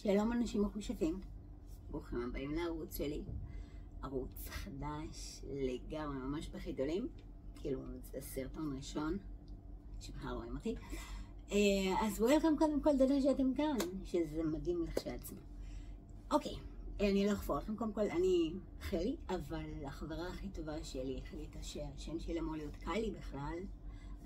שלום אנשים מחושבים, ברוכים הבאים לערוץ שלי, ערוץ חדש לגמרי, ממש בחידולים, כאילו זה סרטון ראשון שבכלל רואים אותי. אז וולקאם קודם כל, תודה שאתם כאן, שזה מדהים לכשעצמו. אוקיי, אני לא אחפור לכם, קודם כל אני חלי, אבל החברה הכי טובה שלי החליטה שהשם שלי אמור להיות קלי בכלל,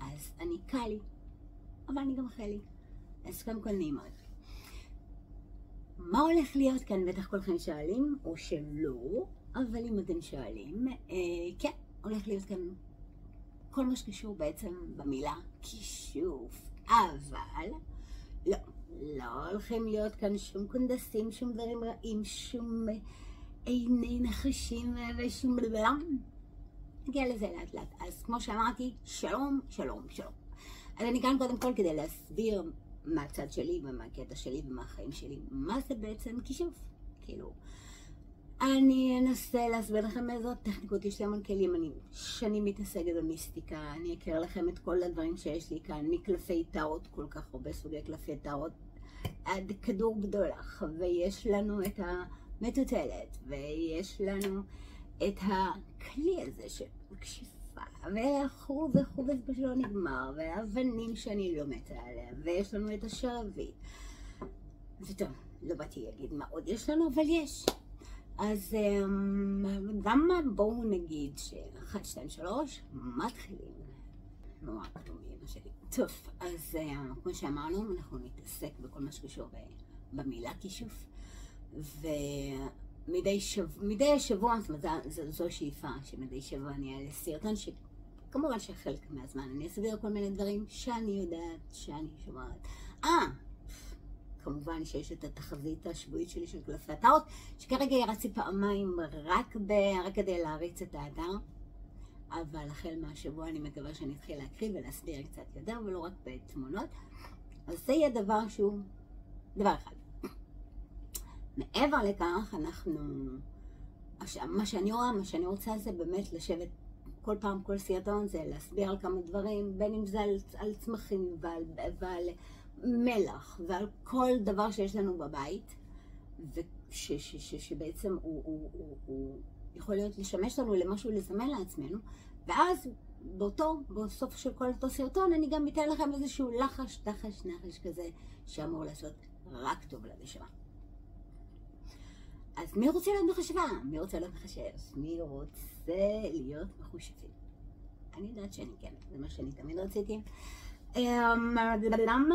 אז אני קלי, אבל אני גם חלי, אז קודם כל נעים מאוד. מה הולך להיות כאן? בטח כולכם שואלים, או שלא, אבל אם אתם שואלים, כן, הולך להיות כאן כל מה שקשור בעצם במילה כישוף, אבל לא הולכים להיות כאן שום קונדסים, שום דברים רעים, שום עיני נחשים ושום בלבלם. נגיע לזה לאט לאט. אז כמו שאמרתי, שלום, שלום, שלום. אז אני כאן קודם כל כדי להסביר מהצד שלי ומהקטע שלי ומהחיים שלי, מה זה בעצם כישוף? כאילו, אני אנסה להסביר לכם איזו טכניקות, יש לי המון כלים, אני שנים מתעסקת במיסטיקה, אני אכיר לכם את כל הדברים שיש לי כאן, מקלפי טארות, כל כך הרבה סוגי קלפי טארות, עד כדור בדולח, ויש לנו את המטוטלת, ויש לנו את הכלי הזה של כישוף. וכו' וכו', וזה פשוט לא נגמר, והאבנים שאני לא מתה עליהם, ויש לנו את השרביט. וטוב, לא באתי להגיד מה עוד יש לנו, אבל יש. אז גם בואו נגיד ש1, 2, 3 מתחילים. נורא כתוב לי אמא שלי. טוב, אז כמו שאמרנו, אנחנו נתעסק בכל מה שקשור במילה כישוף. מדי שבוע, זאת אומרת, זו שאיפה שמדי שבוע אני אעלה סרטון שכמובן שחלק מהזמן אני אסביר כל מיני דברים שאני יודעת, שאני שומעת. כמובן שיש את התחזית השבועית שלי של קלפי הטארות, שכרגע ירצתי פעמיים רק כדי להריץ את האתר, אבל החל מהשבוע אני מקווה שאני אתחיל להקריא ולהסביר קצת יותר ולא רק בתמונות. אז זה יהיה דבר שהוא דבר אחד. מעבר לכך, מה שאני רואה, מה שאני רוצה זה באמת לשבת כל פעם, כל סרטון, זה להסביר על כמה דברים, בין אם זה על צמחים ועל מלח ועל כל דבר שיש לנו בבית, שבעצם הוא יכול להיות לשמש לנו למשהו לזמן לעצמנו, ואז בסוף של כל אותו סרטון אני גם אתן לכם איזשהו נחש כזה שאמור לעשות רק טוב לנשמה. אז מי רוצה להיות מחשבה? מי רוצה להיות מחשב? מי רוצה להיות מחושבים? אני יודעת שאני כן, זה מה שאני תמיד רציתי. למה?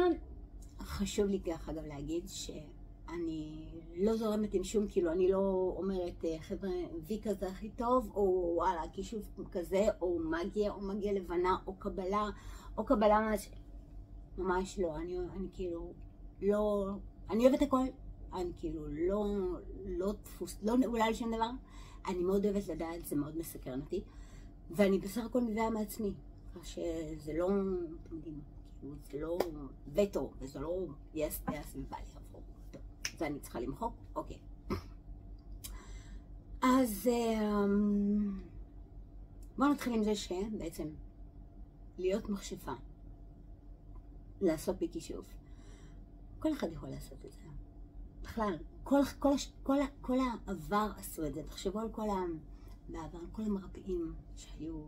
חשוב לי ככה אגב להגיד שאני לא זורמת עם שום, כאילו אני לא אומרת חבר'ה וי כזה הכי טוב, או וואלה כישוף כזה, או מגיה לבנה, או קבלה ממש לא, אני כאילו לא, אני אוהבת הכל. אני כאילו לא נעולה על שום דבר, אני מאוד אוהבת לדעת, זה מאוד מסקרן אותי, ואני בסך הכל מביאה מעצמי, שזה לא, אתם יודעים, כאילו זה לא וטו, וזה לא יס ובא לי עבור, טוב, זה אני צריכה למחוק, אוקיי. אז בואו נתחיל עם זה שבעצם להיות מכשפה, לעשות בכישוף, כל אחד יכול לעשות את זה. בכלל, כל העבר עשו את זה. תחשבו על בעבר, כל המרפאים שהיו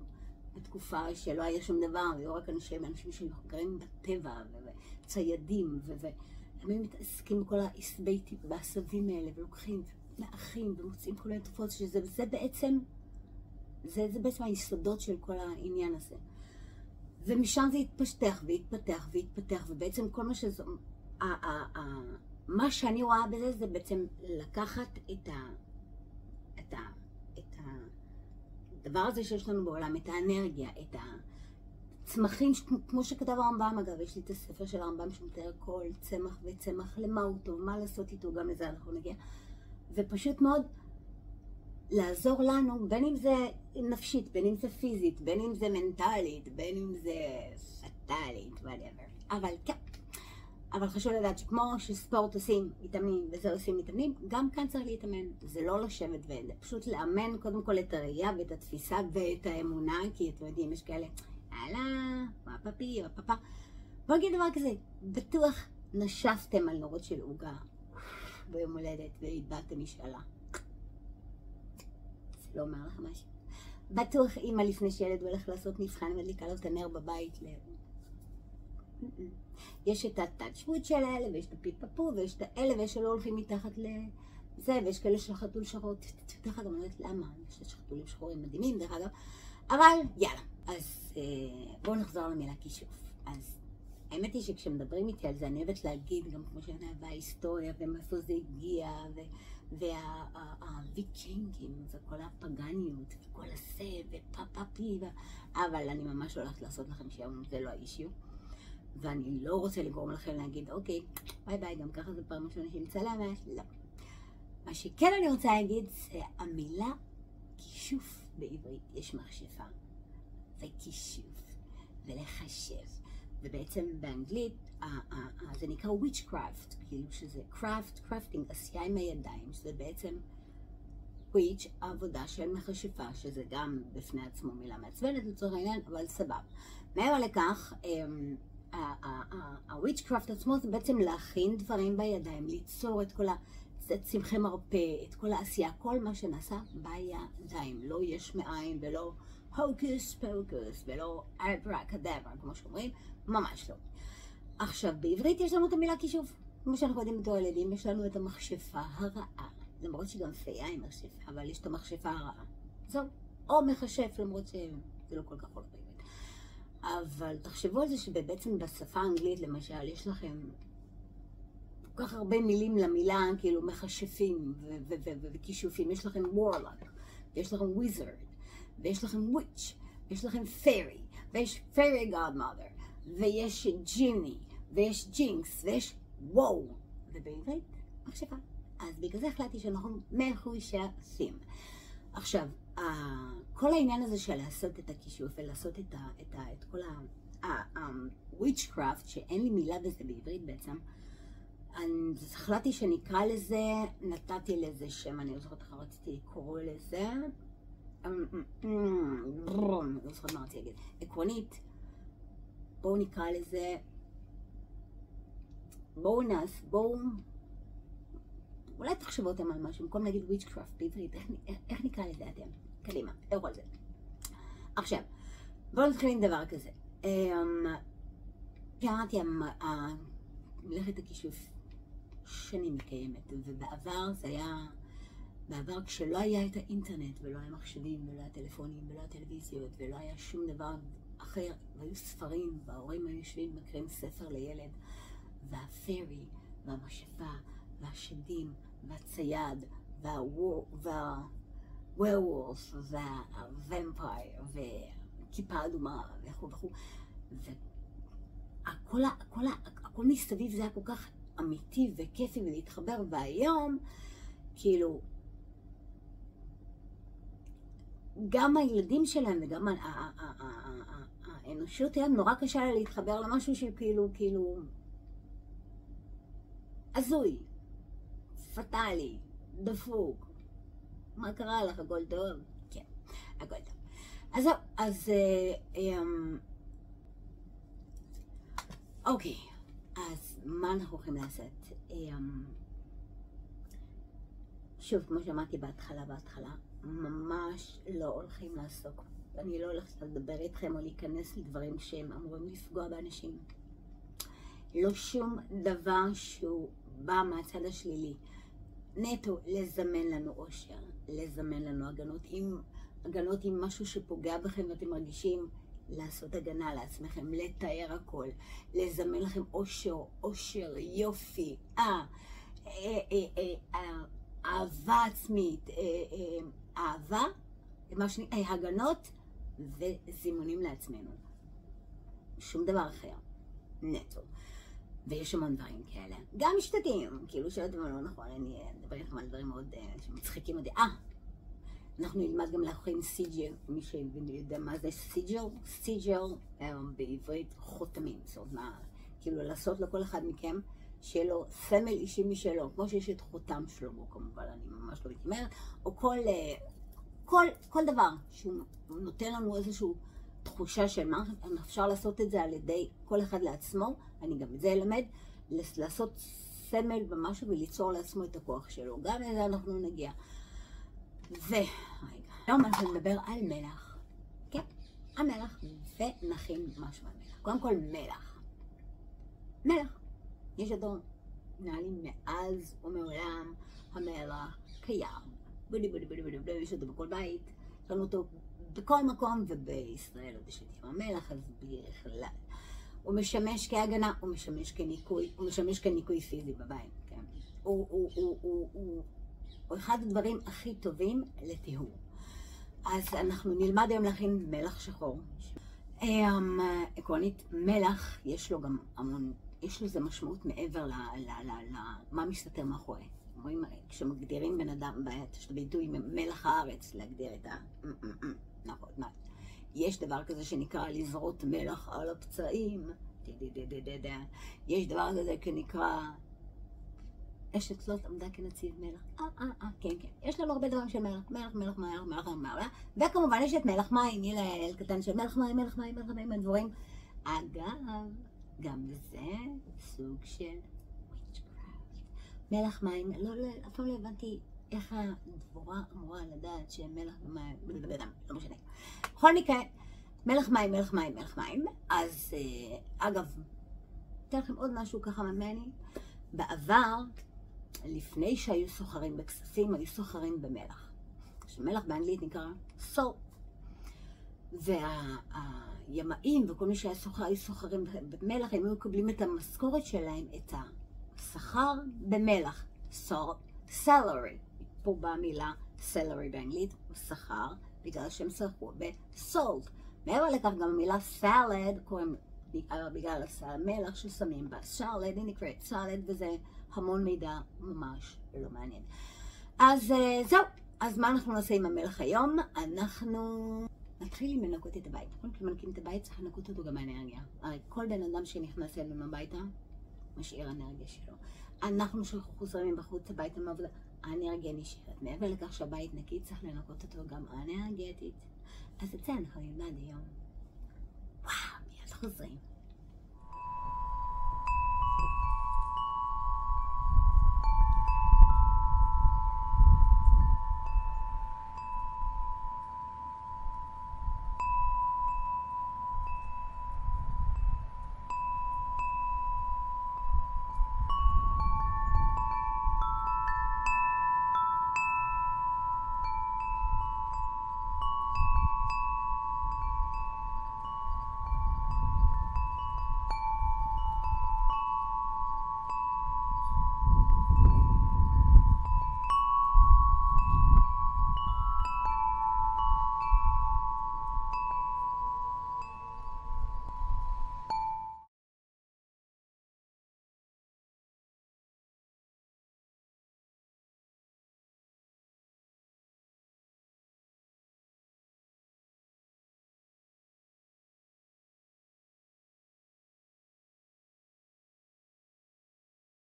בתקופה שלא היה שום דבר, היו רק אנשים שגרים בטבע וציידים, והם מתעסקים בכל בעשבים האלה, ולוקחים, מאחים, ומוצאים כל מיני תופעות, שזה בעצם היסודות של כל העניין הזה. ומשם זה התפתח והתפתח והתפתח, ובעצם כל מה שאני רואה בזה זה בעצם לקחת את הדבר הזה שיש לנו בעולם, את האנרגיה, את הצמחים, כמו שכתב הרמב"ם, אגב, יש לי את הספר של הרמב"ם שמתאר כל צמח וצמח, למה הוא טוב, מה לעשות איתו, גם לזה אנחנו נגיע, ופשוט מאוד לעזור לנו, בין אם זה נפשית, בין אם זה פיזית, בין אם זה מנטלית, בין אם זה פטאלית, whatever, אבל כן. אבל חשוב לדעת שכמו שספורט עושים מתאמנים וזה עושים מתאמנים, גם כאן צריך להתאמן. זה לא לשבת וזה פשוט לאמן קודם כל את הראייה ואת התפיסה ואת האמונה, כי אתם יודעים, יש כאלה, הלאה, מה פפי, מה פפה. בוא נגיד דבר כזה, בטוח נשפתם על נורות של עוגה. ביום הולדת והתבעת משאלה. זה לא אומר לך משהו. בטוח אימא לפני שילד הולך לעשות מבחן מדליקה לו את הנר בבית. יש את הטאצ'ווד של האלה, ויש את הפיפפו, ויש את האלה, ויש שלא הולכים מתחת לזה, ויש כאלה של חתול שחור. דרך אגב, אני לא יודעת למה, יש את חתולים שחורים מדהימים, דרך אגב. אבל יאללה, אז בואו נחזור למילה כישוף. אז האמת היא שכשמדברים איתי על זה, אני אוהבת להגיד, גם כמו שאני אוהבה ההיסטוריה, ומאיפה זה הגיע, והוויקינגים, וכל הפגניות, וכל הזה, ופאפאפי, אבל אני ממש הולכת לעשות לכם שהיום זה לא האישיו. ואני לא רוצה לגרום לכם להגיד, אוקיי, ביי ביי, גם ככה זה פעם ראשונה שאני מצלמת. לא. מה שכן אני רוצה להגיד, זה המילה כישוף בעברית. יש מחשבה, וכישוף, ולחשב. ובעצם באנגלית, זה נקרא witchcraft, כאילו שזה crafting, עשייה עם הידיים, שזה בעצם witch, העבודה של מכשפה, שזה גם בפני עצמו מילה מעצבנת לצורך העניין, אבל סבב. מעבר לכך, ה-witchcraft עצמו זה בעצם להכין דברים בידיים, ליצור את כל צמחי מרפא, את כל העשייה, כל מה שנעשה בידיים, לא יש מאין ולא הוקוס פוקוס ולא אברקדברה, כמו שאומרים, ממש לא. עכשיו, בעברית יש לנו את המילה כישוף, כמו שאנחנו יודעים בתור ילדים, יש לנו את המכשפה הרעה, למרות שגם פיה היא מכשפה, אבל יש את המכשפה הרעה. זהו, או מכשף, למרות שזה לא כל כך עולה בעברית. אבל תחשבו על זה שבעצם בשפה האנגלית, למשל, יש לכם כל כך הרבה מילים למילה, כאילו מכשפים וכישופים. יש לכם warlock, ויש לכם wizard, ויש לכם witch, ויש לכם fairy, ויש fairy godmother, ויש genie, ויש jinx, ויש wow, ובעברית מכשפה. אז בגלל זה החלטתי שאנחנו מחושפים. עכשיו, כל העניין הזה של לעשות את הכישוף ולעשות את כל ה-witchcraft, שאין לי מילה בזה בעברית בעצם, אז החלטתי שנקרא לזה, נתתי לזה שם, אני לא זוכרת איך רציתי לקרוא לזה, לא זוכרת מה רציתי להגיד, עקרונית, בואו נקרא לזה, בואו, אולי תחשבו אותם על משהו, במקום להגיד witchcraft בעברית, איך נקרא לזה אתם? קדימה, אירו על זה. עכשיו, בואו נתחיל עם דבר כזה. קראתי, מלאכת הכישוף שנים קיימת, ובעבר זה היה, בעבר כשלא היה את האינטרנט, ולא היה מחשבים, ולא היה טלפונים, ולא היה טלוויזיות, ולא היה שום דבר אחר, והיו ספרים, וההורים היו יושבים, מקריאים ספר לילד, והפרי, והמשאפה, והשדים, והצייד, והוורולף, והוומפייר, וכיפה אדומה, וכו' וכו'. והכל מסביב זה היה כל כך אמיתי וכיפי ולהתחבר, והיום, כאילו, גם הילדים שלהם וגם האנושות היום נורא קשה לה להתחבר למשהו שכאילו, הזוי, פטלי, דפוק. מה קרה לך? הכל טוב? כן, הכל טוב. אז אוקיי, אז מה אנחנו הולכים לעשות? שוב, כמו שאמרתי בהתחלה, ממש לא הולכים לעסוק. אני לא הולכת לדבר איתכם או להיכנס לדברים שהם אמורים לפגוע באנשים. לא שום דבר שהוא בא מהצד השלילי. נטו, לזמן לנו אושר, לזמן לנו הגנות עם משהו שפוגע בכם ואתם מרגישים, לעשות הגנה לעצמכם, לתאר הכל, לזמן לכם אושר, יופי, אהבה עצמית, אהבה, הגנות וזימונים לעצמנו. שום דבר אחר, נטו. ויש המון דברים כאלה. גם משתתים, כאילו שאתם לא נכון, אני אדבר איתכם על דברים מאוד שמצחיקים אותי. אנחנו נלמד גם להכין סיג'ל, מי שיודע מה זה סיג'ל? סיג'ל בעברית חותמים, זאת אומרת, כאילו לעשות לכל אחד מכם שיהיה לו סמל אישי משלו, כמו שיש את חותם שלמה כמובן, אני ממש לא מתאמרת, או כל דבר שהוא נותן לנו איזושהי תחושה של מה, אפשר לעשות את זה על ידי כל אחד לעצמו, אני גם את זה אלמד, לעשות סמל במשהו וליצור לעצמו את הכוח שלו. גם לזה אנחנו נגיע. רגע, היום אנחנו נדבר על מלח. כן, המלח, ונכין משהו על מלח. קודם כל מלח. מלח. יש אותו נהלים מאז ומעולם, המלח קיים. יש אותו בכל בית, יש לנו אותו בכל מקום, ובישראל עוד יש את ים המלח, אז בכלל. הוא משמש כהגנה, הוא משמש כניקוי, הוא משמש כניקוי פיזי בבית, כן. הוא אחד הדברים הכי טובים לטיהור. אז אנחנו נלמד היום להכין מלח שחור. עקרונית, מלח יש לו גם המון, יש לזה משמעות מעבר למה מסתתר מאחורי. אומרים, כשמגדירים בן אדם, יש את הביטוי מלח הארץ, להגדיר את ה... נכון, יש דבר כזה שנקרא לזרות מלח על הפצעים, יש דבר כזה שנקרא אשת לוט עמדה כנציב מלח, כן, יש לנו הרבה דברים של מלח, וכמובן יש את מלח מים, יהיה קטן של מלח מים, הדברים. אגב, גם זה סוג של מלח מים, אף פעם לא הבנתי איך הדבורה אמורה לדעת שמלח ומים, לא משנה. בכל מקרה, מלח מים. אז אגב, אתן לכם עוד משהו ככה ממני. בעבר, לפני שהיו סוחרים בכספים, היו סוחרים במלח. שמלח באנגלית נקרא salt. והימאים וכל מי שהיה סוחר, היו סוחרים במלח, הם היו מקבלים את המשכורת שלהם, את השכר במלח. salary. פה באה מילה salary באנגלית, שכר, בגלל שהם שכרו ב-salt. מעבר לכך גם המילה salad, קוראים בגלל המלח ששמים בה. salad, היא נקראת salad, וזה המון מידע ממש לא מעניין. אז זהו, אז מה אנחנו נעשה עם המלח היום? אנחנו נתחיל עם לנקות את הבית. כשמנקים את הבית צריך לנקות אותו גם מהאנרגיה. הרי כל בן אדם שנכנס אלינו הביתה, משאיר האנרגיה שלו. אנחנו שחוזרים בחוץ הביתה מעבודה, האנרגיה נשארת. מעבר לכך שהבית נקי צריך לנקות אותו גם אנרגטית. אז את זה אנחנו נלמד היום. וואו, מיד חוזרים.